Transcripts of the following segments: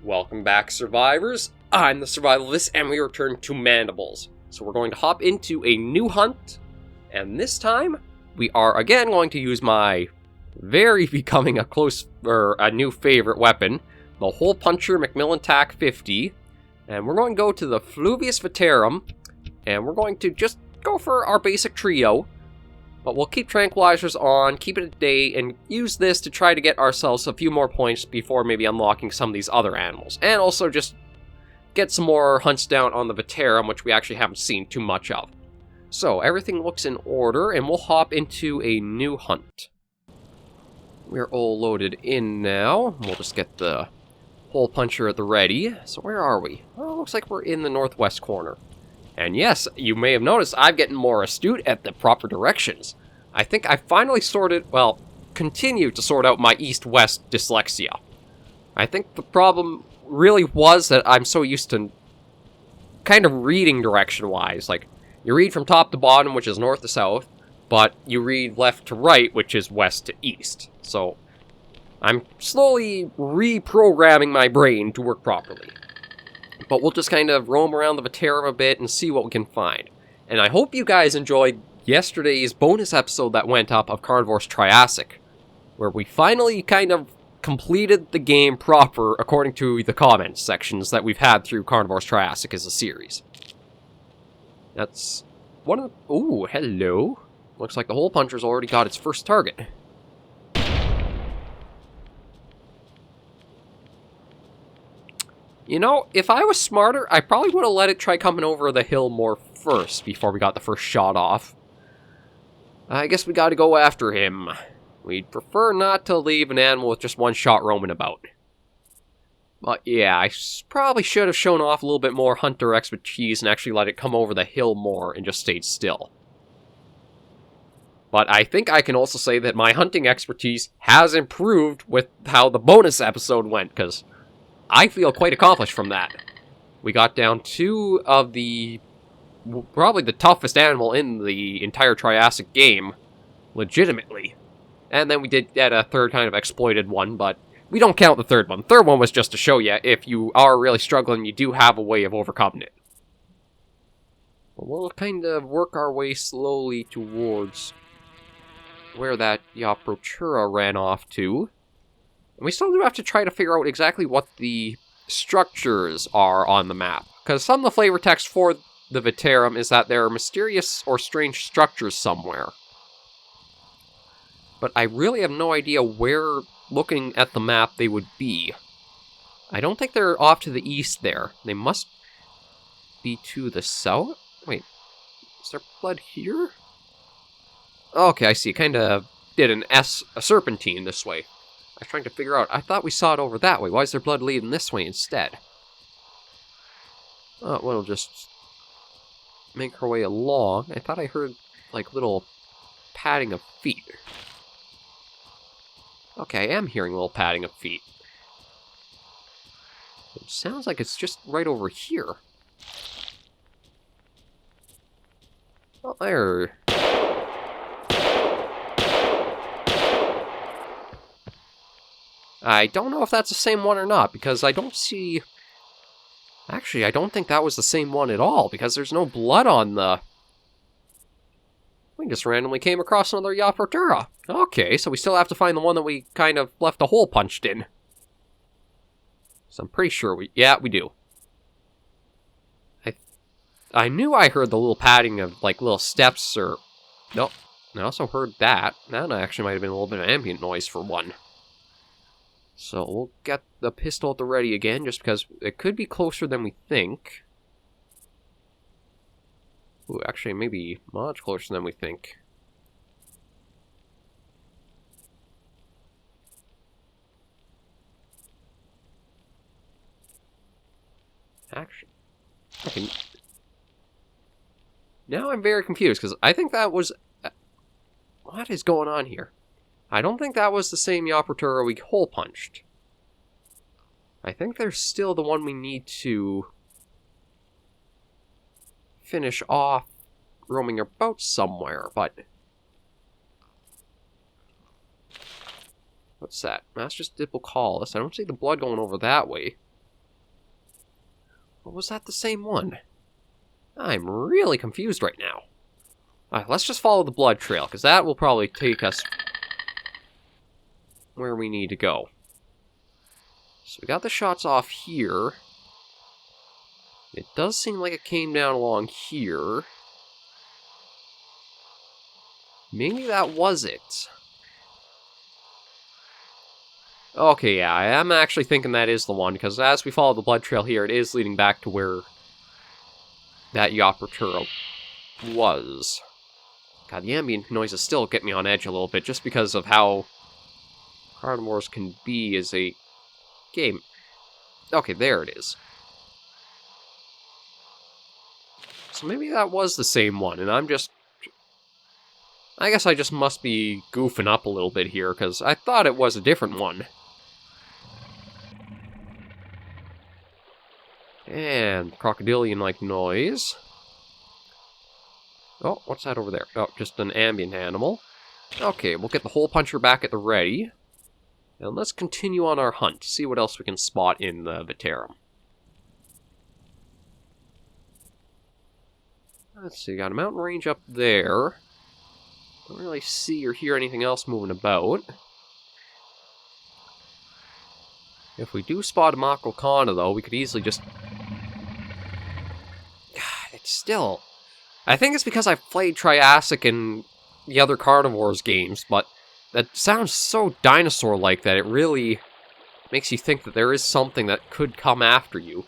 Welcome back, survivors. I'm the SurvivalVis, and we return to Mandibles. So we're going to hop into a new hunt, and this time we are again going to use my very becoming a new favorite weapon, the Hole Puncher Macmillan TAC 50, and we're going to go to the Fluvius Veterum, and we're going to just go for our basic trio. But we'll keep tranquilizers on, keep it at day, and use this to try to get ourselves a few more points before maybe unlocking some of these other animals. And also just get some more hunts down on the Veterum, which we actually haven't seen too much of. So, everything looks in order, and we'll hop into a new hunt. We're all loaded in now. We'll just get the Hole Puncher at the ready. So where are we? Well, looks like we're in the northwest corner. And yes, you may have noticed I'm getting more astute at the proper directions. I think I finally continue to sort out my east-west dyslexia. I think the problem really was that I'm so used to kind of reading direction-wise. Like, you read from top to bottom, which is north to south, but you read left to right, which is west to east. So, I'm slowly reprogramming my brain to work properly. But we'll just kind of roam around the Veterum a bit and see what we can find. And I hope you guys enjoyed yesterday's bonus episode that went up of Carnivores Triassic, where we finally kind of completed the game proper according to the comments sections that we've had through Carnivores Triassic as a series. That's one of the... Ooh, hello. Looks like the Hole Puncher's already got its first target. You know, if I was smarter, I probably would have let it try coming over the hill more first before we got the first shot off. I guess we gotta go after him. We'd prefer not to leave an animal with just one shot roaming about. But yeah, I probably should have shown off a little bit more hunter expertise and actually let it come over the hill more and just stayed still. But I think I can also say that my hunting expertise has improved with how the bonus episode went, because I feel quite accomplished from that. We got down two of probably the toughest animal in the entire Triassic game, legitimately. And then we did get a third kind of exploited one, but we don't count the third one. The third one was just to show you, if you are really struggling, you do have a way of overcoming it. But we'll kind of work our way slowly towards where that Yaprotura ran off to. And we still do have to try to figure out exactly what the structures are on the map. Because some of the flavor text for the Veterum is that there are mysterious or strange structures somewhere. But I really have no idea where, looking at the map, they would be. I don't think they're off to the east there. They must be to the south? Wait, is there blood here? Okay, I see. Kind of did a serpentine this way. I was trying to figure out, I thought we saw it over that way. Why is there blood leading this way instead? Oh, we'll just make our way along. I thought I heard, like, little padding of feet. Okay, I am hearing a little padding of feet. It sounds like it's just right over here. Oh, there. I don't know if that's the same one or not, because I don't see... Actually, I don't think that was the same one at all, because there's no blood on the... We just randomly came across another Yaprotura. Okay, so we still have to find the one that we kind of left a hole punched in. So I'm pretty sure yeah, we do. I knew I heard the little padding of, like, little steps or... Nope, I also heard that. That actually might have been a little bit of ambient noise for one. So we'll get the pistol at the ready again, just because it could be closer than we think. Ooh, actually, maybe much closer than we think. Actually, okay. Now I'm very confused, because I think that was... What is going on here? I don't think that was the same Yaprotura we hole punched. I think there's still the one we need to finish off roaming about somewhere, but... What's that? Master's Diplocaulus. I don't see the blood going over that way. Or was that the same one? I'm really confused right now. Alright, let's just follow the blood trail, because that will probably take us where we need to go. So we got the shots off here. It does seem like it came down along here. Maybe that was it. Okay, yeah, I am actually thinking that is the one, because as we follow the blood trail here, it is leading back to where that Yoppertura was. God, the ambient noises still get me on edge a little bit, just because of how Carnivores can be as a game. Okay, there it is. So maybe that was the same one, and I'm just... I guess I just must be goofing up a little bit here, because I thought it was a different one. And crocodilian-like noise. Oh, what's that over there? Oh, just an ambient animal. Okay, we'll get the hole puncher back at the ready. And let's continue on our hunt, see what else we can spot in the Viterum. Let's see, got a mountain range up there. Don't really see or hear anything else moving about. If we do spot a Makrolkana, though, we could easily just... God, it's still... I think it's because I've played Triassic and the other Carnivores games, but that sounds so dinosaur-like that it really makes you think that there is something that could come after you.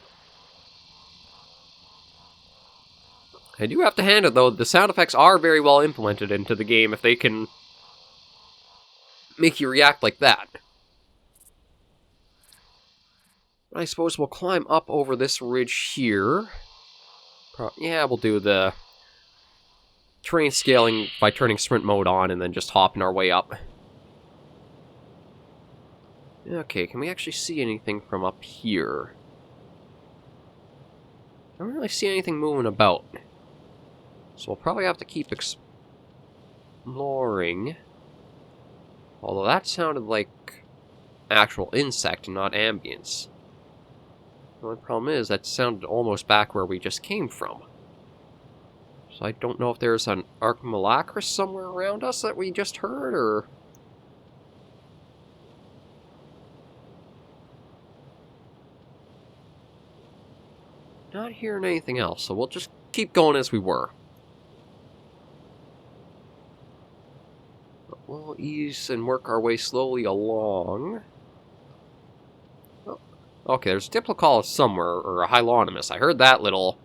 I do have to hand it, though, the sound effects are very well implemented into the game if they can make you react like that. I suppose we'll climb up over this ridge here. Yeah, we'll do the terrain scaling by turning sprint mode on and then just hopping our way up. Okay, can we actually see anything from up here? I don't really see anything moving about. So we'll probably have to keep exploring. Although that sounded like actual insect and not ambience. The only problem is that sounded almost back where we just came from. So I don't know if there's an Archimolacris somewhere around us that we just heard, or... Not hearing anything else, so we'll just keep going as we were. We'll ease and work our way slowly along. Oh, okay, there's a Diplocaulus somewhere, or a Hylonomus. I heard that little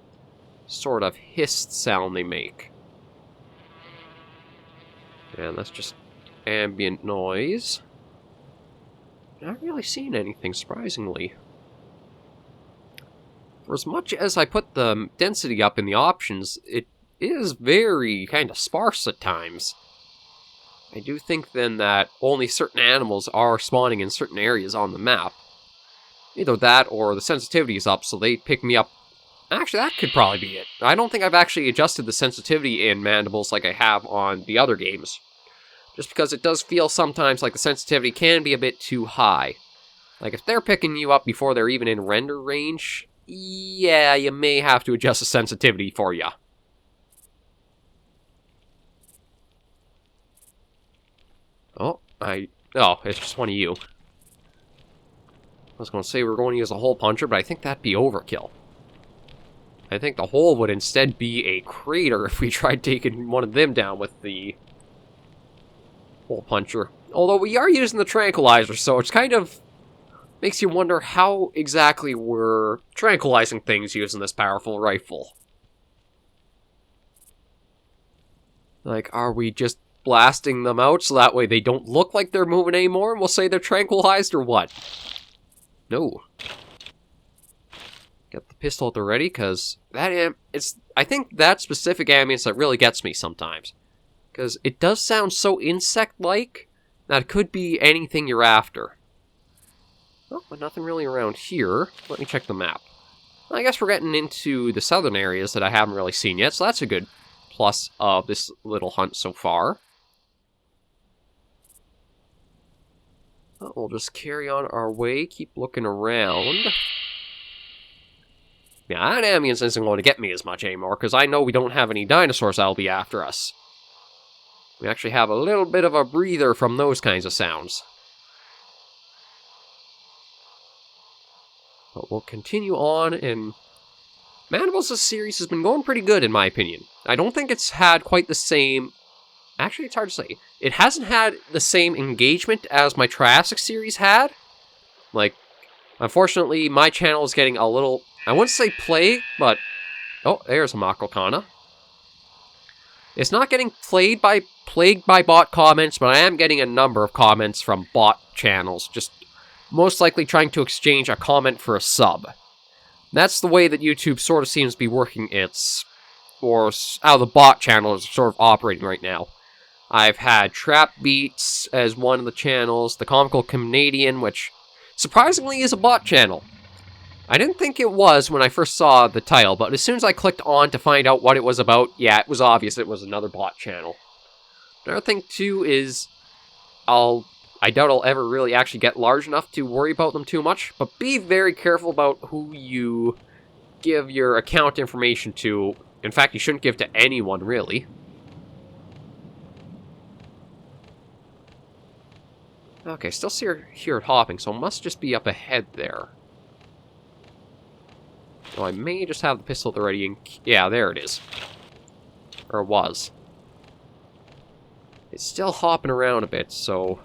sort of hissed sound they make. And that's just ambient noise. Not really seeing anything, surprisingly. For as much as I put the density up in the options, it is very kind of sparse at times. I do think then that only certain animals are spawning in certain areas on the map. Either that or the sensitivity is up, so they pick me up. Actually, that could probably be it. I don't think I've actually adjusted the sensitivity in Mandibles like I have on the other games. Just because it does feel sometimes like the sensitivity can be a bit too high. Like, if they're picking you up before they're even in render range, yeah, you may have to adjust the sensitivity for you. Oh, it's just one of you. I was going to say we were going to use a hole puncher, but I think that'd be overkill. I think the hole would instead be a crater if we tried taking one of them down with the hole puncher. Although we are using the tranquilizer, so it's kind of makes you wonder how exactly we're tranquilizing things using this powerful rifle. Like, are we just blasting them out so that way they don't look like they're moving anymore and we'll say they're tranquilized, or what? No. Get the pistol at the ready, because it's I think that specific ambience that really gets me sometimes. Because it does sound so insect-like that it could be anything you're after. Oh, but nothing really around here. Let me check the map. I guess we're getting into the southern areas that I haven't really seen yet, so that's a good plus of this little hunt so far. We'll just carry on our way, keep looking around. Yeah, that ambulance isn't going to get me as much anymore, because I know we don't have any dinosaurs that'll be after us. We actually have a little bit of a breather from those kinds of sounds. But we'll continue on, and Mandibles' series has been going pretty good, in my opinion. I don't think it's had quite the same... Actually, it's hard to say. It hasn't had the same engagement as my Triassic series had. Like, unfortunately, my channel is getting a little... I wouldn't say plagued, but... Oh, there's a Makrokana. It's not getting plagued by bot comments, but I am getting a number of comments from bot channels, just most likely trying to exchange a comment for a sub. That's the way that YouTube sort of seems to be working or how the bot channels are sort of operating right now. I've had Trap Beats as one of the channels, the Comical Canadian, which surprisingly is a bot channel. I didn't think it was when I first saw the title, but as soon as I clicked on to find out what it was about, yeah, it was obvious it was another bot channel. Another thing, too, is I doubt I'll ever really actually get large enough to worry about them too much, but be very careful about who you give your account information to. In fact, you shouldn't give to anyone, really. Okay, still hear it hopping, so it must just be up ahead there. Oh, I may just have the pistol already in... Yeah, there it is. Or it was. It's still hopping around a bit, so...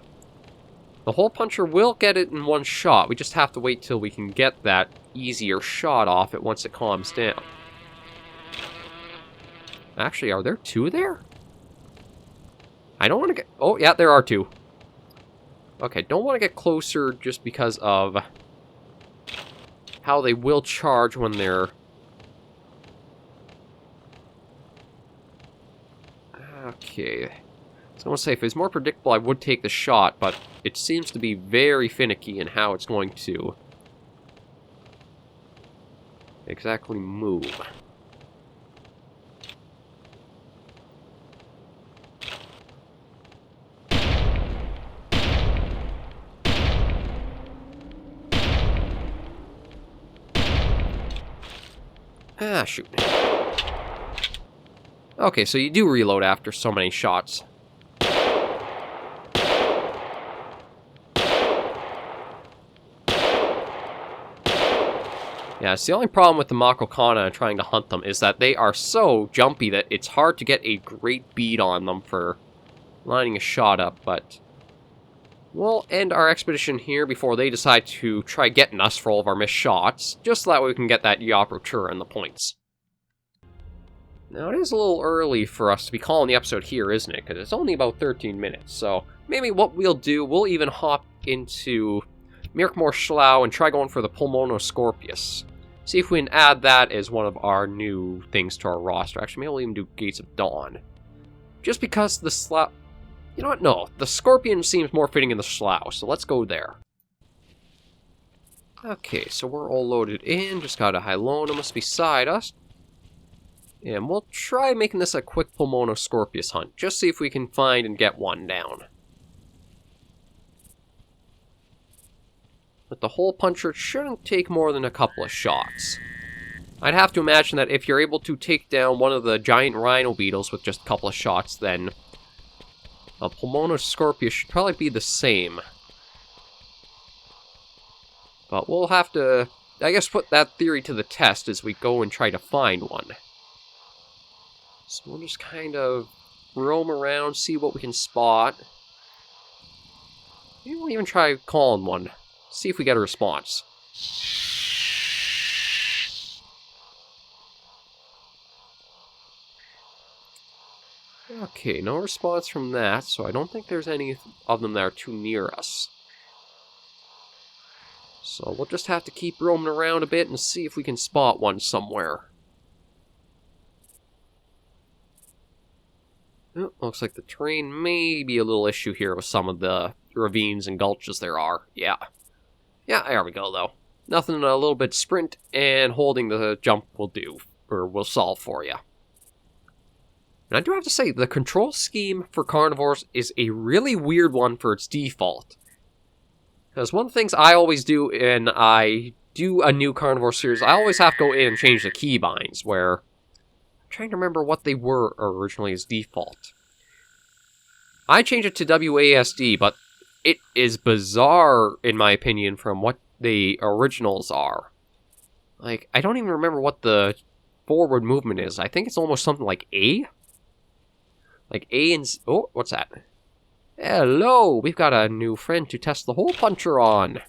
The hole puncher will get it in one shot. We just have to wait till we can get that easier shot off it once it calms down. Actually, are there two there? I don't want to get... Oh, yeah, there are two. Okay, don't want to get closer just because of how they will charge when they're... Okay. So I want to say, if it's more predictable, I would take the shot, but it seems to be very finicky in how it's going to exactly move. Ah, shoot. Okay, so you do reload after so many shots. Yeah, it's the only problem with the Makrokana and trying to hunt them is that they are so jumpy that it's hard to get a great bead on them for lining a shot up, but we'll end our expedition here before they decide to try getting us for all of our missed shots, just so that way we can get that Yaprotura and the points. Now, it is a little early for us to be calling the episode here, isn't it? Because it's only about 13 minutes, so maybe what we'll do, we'll even hop into Mirkmore Slough and try going for the Pulmonoscorpius. See if we can add that as one of our new things to our roster. Actually, maybe we'll even do Gates of Dawn. Just because the Slough... You know what? No, the Scorpion seems more fitting in the Slough, so let's go there. Okay, so we're all loaded in. Just got a Hylonomus beside us. And we'll try making this a quick Pulmonoscorpius hunt, just see if we can find and get one down. But the hole puncher shouldn't take more than a couple of shots. I'd have to imagine that if you're able to take down one of the giant rhino beetles with just a couple of shots, then a Pulmonoscorpius should probably be the same. But we'll have to, I guess, put that theory to the test as we go and try to find one. So we'll just kind of roam around, see what we can spot. Maybe we'll even try calling one. See if we get a response. Okay, no response from that, so I don't think there's any of them that are too near us. So we'll just have to keep roaming around a bit and see if we can spot one somewhere. Oh, looks like the terrain may be a little issue here with some of the ravines and gulches there are. Yeah. Yeah, there we go, though. Nothing, a little bit sprint and holding the jump will do, or will solve for you. And I do have to say, the control scheme for Carnivores is a really weird one for its default. Because one of the things I always do when I do a new Carnivore series, I always have to go in and change the keybinds, where... I'm trying to remember what they were originally as default. I changed it to WASD, but it is bizarre, in my opinion, from what the originals are. Like, I don't even remember what the forward movement is. I think it's almost something like A? Like A and... Oh, what's that? Hello! We've got a new friend to test the hole puncher on.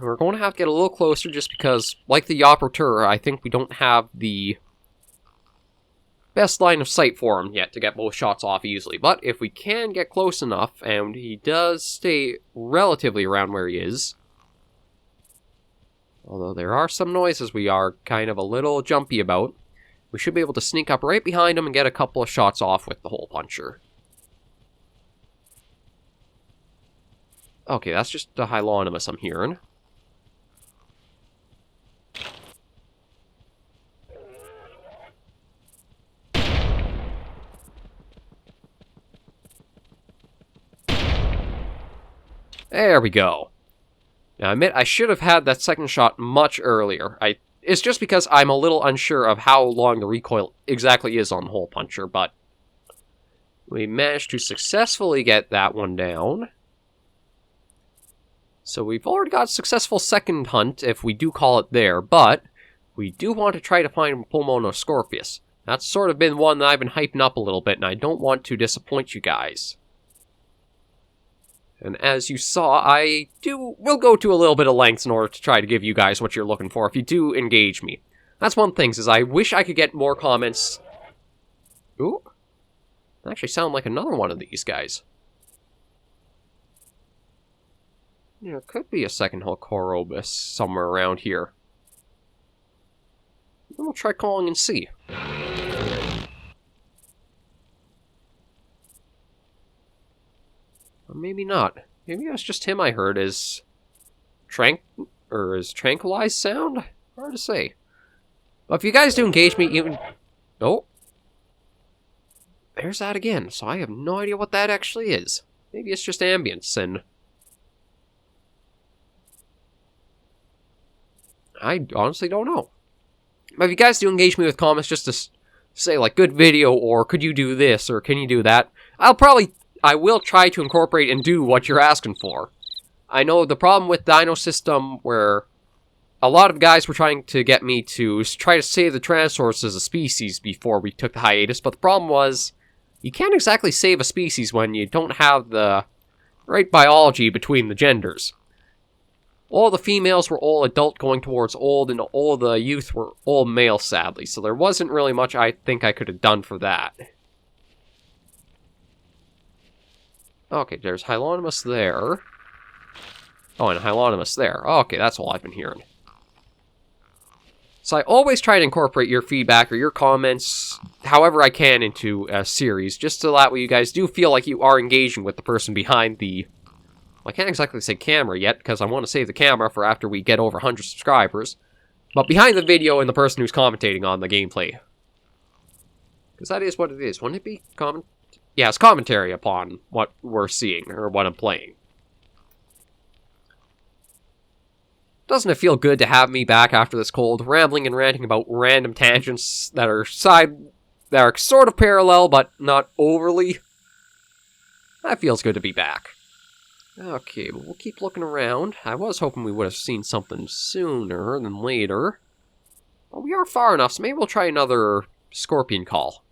We're going to have to get a little closer just because, like the operateur, I think we don't have the best line of sight for him yet to get both shots off easily. But if we can get close enough, and he does stay relatively around where he is, although there are some noises we are kind of a little jumpy about, we should be able to sneak up right behind him and get a couple of shots off with the hole puncher. Okay, that's just the Hylonimus I'm hearing. There we go. Now, I admit I should have had that second shot much earlier. It's just because I'm a little unsure of how long the recoil exactly is on the hole puncher, but we managed to successfully get that one down. So we've already got a successful second hunt, if we do call it there, but we do want to try to find Pulmonoscorpius. That's sort of been one that I've been hyping up a little bit, and I don't want to disappoint you guys. And as you saw, will go to a little bit of lengths in order to try to give you guys what you're looking for if you do engage me. That's one thing, is I wish I could get more comments. Ooh. They actually sound like another one of these guys. Yeah, it could be a second Hokorobus somewhere around here. We'll try calling and see. Or maybe not. Maybe that's just him I heard as tranquilized sound? Hard to say. But if you guys do engage me, even... Oh. There's that again, so I have no idea what that actually is. Maybe it's just ambience, and... I honestly don't know. But if you guys do engage me with comments just to say, like, good video, or could you do this, or can you do that, I will try to incorporate and do what you're asking for. I know the problem with Dino System, where a lot of guys were trying to get me to try to save the Tyrannosaurus as a species before we took the hiatus, but the problem was, you can't exactly save a species when you don't have the right biology between the genders. All the females were all adult going towards old, and all the youth were all male, sadly, so there wasn't really much I think I could have done for that. Okay, there's Hylonimus there. Oh, and Hylonimus there. Okay, that's all I've been hearing. So I always try to incorporate your feedback or your comments, however I can, into a series, just so that way you guys do feel like you are engaging with the person behind the... Well, I can't exactly say camera yet, because I want to save the camera for after we get over 100 subscribers. But behind the video and the person who's commentating on the gameplay. Because that is what it is. Wouldn't it be Yeah, it's commentary upon what we're seeing, or what I'm playing. Doesn't it feel good to have me back after this cold, rambling and ranting about random tangents that are sort of parallel, but not overly? That feels good to be back. Okay, but we'll keep looking around. I was hoping we would have seen something sooner than later. But we are far enough, so maybe we'll try another scorpion call.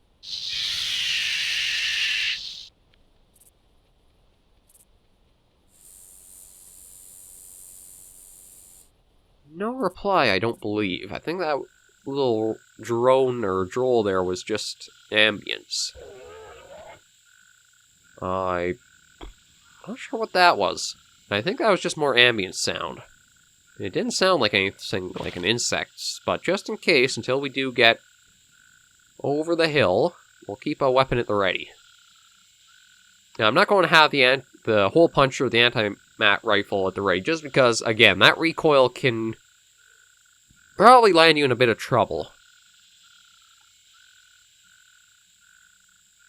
No reply, I don't believe. I think that little drone or droll there was just ambience. I'm not sure what that was. I think that was just more ambient sound. It didn't sound like anything like an insect, but just in case, until we do get over the hill, we'll keep a weapon at the ready. Now, I'm not going to have the hole puncher or the anti-mat rifle at the ready, just because, again, that recoil can probably land you in a bit of trouble.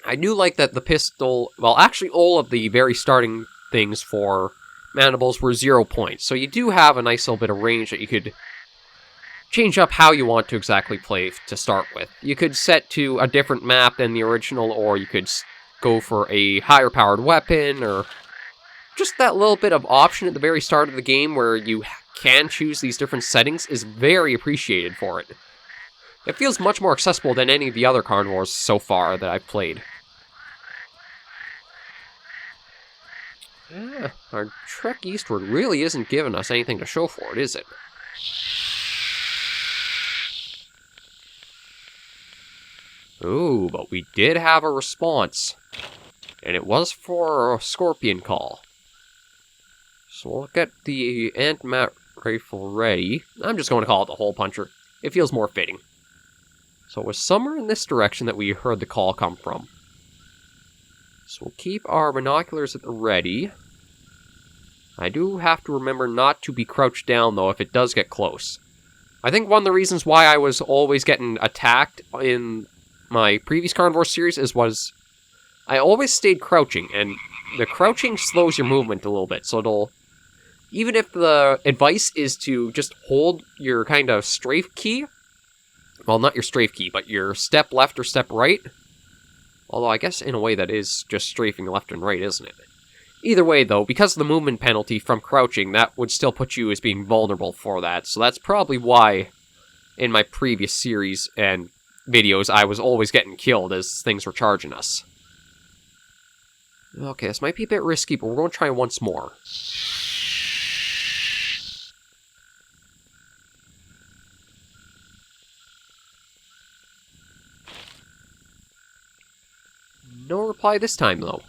I do like that the pistol... Well, actually, all of the very starting things for Mandibles were 0 points. So you do have a nice little bit of range that you could change up how you want to exactly play to start with. You could set to a different map than the original, or you could go for a higher powered weapon, or just that little bit of option at the very start of the game where you can choose these different settings is very appreciated for it. It feels much more accessible than any of the other Carnivores so far that I've played. Yeah, our trek eastward really isn't giving us anything to show for it, is it? Ooh, but we did have a response. And it was for a scorpion call. So we'll get the anti-mat rifle ready. I'm just going to call it the hole puncher. It feels more fitting. So it was somewhere in this direction that we heard the call come from. So we'll keep our binoculars at the ready. I do have to remember not to be crouched down, though, if it does get close. I think one of the reasons why I was always getting attacked in my previous Carnivore series was I always stayed crouching, and the crouching slows your movement a little bit, so it'll... Even if the advice is to just hold your kind of strafe key, well, not your strafe key, but your step left or step right, although I guess in a way that is just strafing left and right, isn't it? Either way, though, because of the movement penalty from crouching, that would still put you as being vulnerable for that, so that's probably why in my previous series and videos I was always getting killed as things were charging us. Okay, this might be a bit risky, but we're going to try once more. No reply this time, though.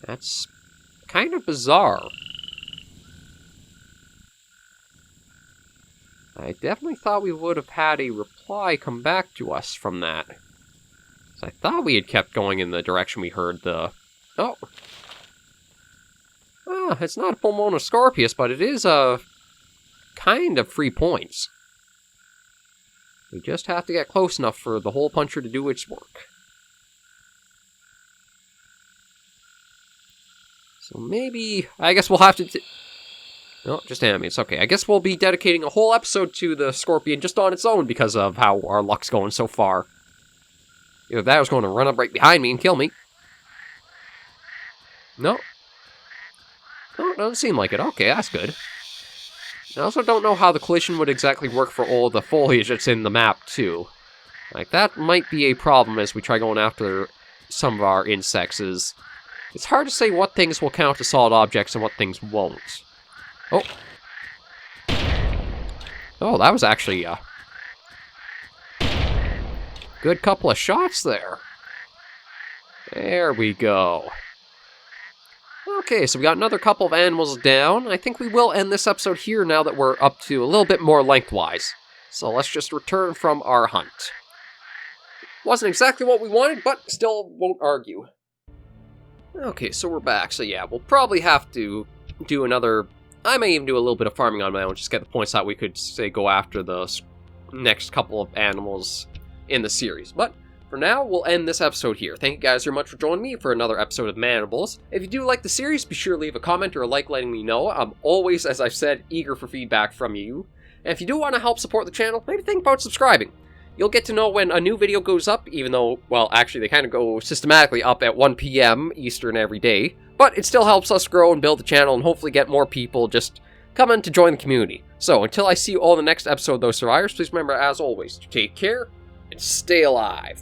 That's kind of bizarre. I definitely thought we would have had a reply come back to us from that. I thought we had kept going in the direction we heard the... Oh. Ah, it's not a Pulmona Scorpius, but it is a... kind of 3 points. We just have to get close enough for the hole puncher to do its work. So maybe... I guess we'll have to... No, just enemies. Okay, I guess we'll be dedicating a whole episode to the Scorpion just on its own because of how our luck's going so far. Either that was going to run up right behind me and kill me. No. No, it doesn't seem like it. Okay, that's good. I also don't know how the collision would exactly work for all the foliage that's in the map, too. Like, that might be a problem as we try going after some of our insects. It's hard to say what things will count as solid objects and what things won't. Oh. Oh, that was actually a good couple of shots there. There we go. Okay, so we got another couple of animals down. I think we will end this episode here now that we're up to a little bit more lengthwise. So let's just return from our hunt. Wasn't exactly what we wanted, but still won't argue. Okay, so we're back. So yeah, we'll probably have to do another... I may even do a little bit of farming on my own, just get the points out we could, say, go after the next couple of animals in the series. But for now, we'll end this episode here. Thank you guys very much for joining me for another episode of Mandibles. If you do like the series, be sure to leave a comment or a like letting me know. I'm always, as I've said, eager for feedback from you. And if you do want to help support the channel, maybe think about subscribing. You'll get to know when a new video goes up, even though, well, actually, they kind of go systematically up at 1 p.m. Eastern every day. But it still helps us grow and build the channel and hopefully get more people just coming to join the community. So, until I see you all in the next episode of those Survivors, please remember, as always, to take care and stay alive.